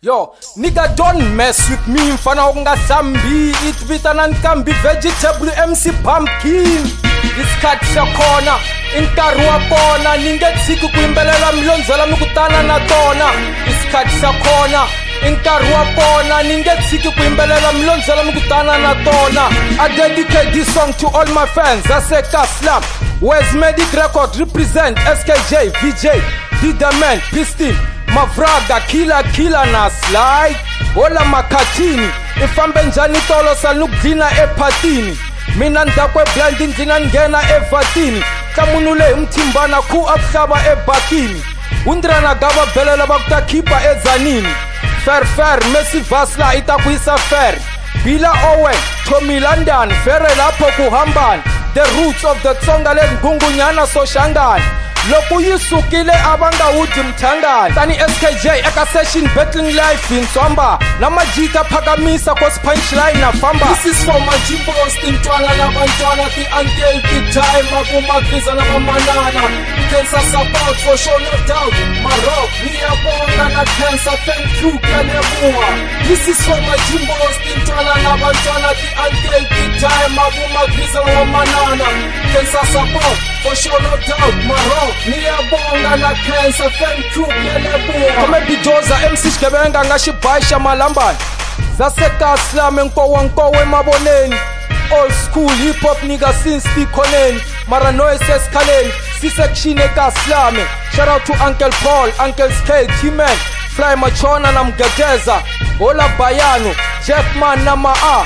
Yo, nigga, don't mess with me. Mfana ungasambi, it bitana nkambi, vegetable MC pumpkin. Isikhathi sakhona, inkaru wabona, ningetsiku kuimbelela mlonzela mikutana na tona. Isikhathi sakhona, inkaru wabona, ningetsiku kuimbelela mlonzela mikutana na tona. I dedicate this song to all my fans. I say Kaslam, Where's Medic Record represent SKJ, VJ, Didaman, Pistin, Mavraga, Killer na slide. Ola makatini, ifambe njani tolo salugdina epatini. Mina ndakwe blinding ndina ngena evatini. Tamunule mtimbana ku aksaba ebakini. Undrana gaba belela bakutakipa ezanini. Fair, Messi Vasla itakuisa fair. Bila Owen, Tommy London, Ferre lapo kuhamban. The roots of the Tsonga le ngungunyana so shangan. Loku yisukile abanga uji mtangani. Tani SKJ eka session battling life in Swamba. Namajita pakamisa kos punchline na famba. This is for my jimbos tintwana na bantwana. The until the time mabumakriza na mamanana. Cancer support for sure no doubt. Marok, Niabonga na cancer thank you Kanemua. This is for my jimbos tintwana na bantwana. The until the time mabumakriza na mamanana. Cancer support for sure no doubt. Marok, Niabonga na cancer thank you Kanemua. Kome bijoza MC Shkebenga ngashibaisha malambani. Zase Kaslam nkowe maboneni. Old school hip hop nigga since tikoneni. Mara noise eskaleni. C-section Kaslame. Shout out to Uncle Paul, Uncle Skate, T-Man, Fly Machona na Mgedeza. Ola Bayano, Jackman na Maa,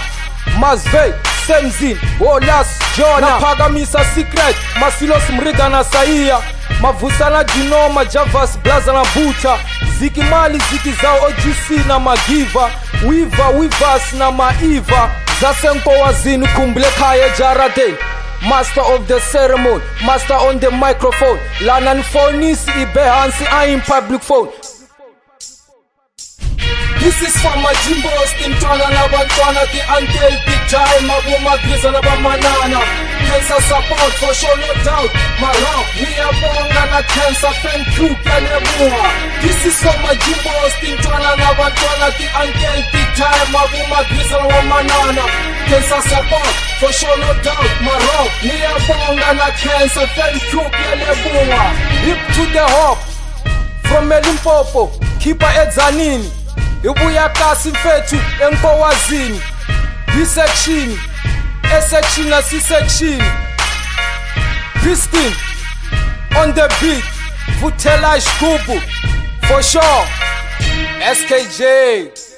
Mazvey, Semzin, Olas, Jona, Pagamisa Secret, Masilos Mriga na Saia, Mavusana Jinoma, Javas, Blaza na Buta, Ziki Mali, Ziki Zao, OGC na Magiva, Weavers na Maiva, Zasenko Wazini Kumblekaya Jarade. Master of the ceremony, master on the microphone. Lanan Fonis Ibehansi I in public phone. This is for my jimbos tintwana na bantwana. The until the time mabumakriza na bamanana. Cancer support for sure no doubt. Marok, Niabonga na cancer thank you Kanemua. This is for my jimbos tintwana na bantwana. The until the time mabumakriza na bamanana. Cancer support for sure no doubt. Marok, Niabonga na cancer thank you Kanemua. Hip to the hop from Limpopo, Kipa Edzanini. Ibuya kasi mfethu enkowazini. B-section, A-section na C-section. Pistin on the beat. Vutela Shkubu for sure. SKJ.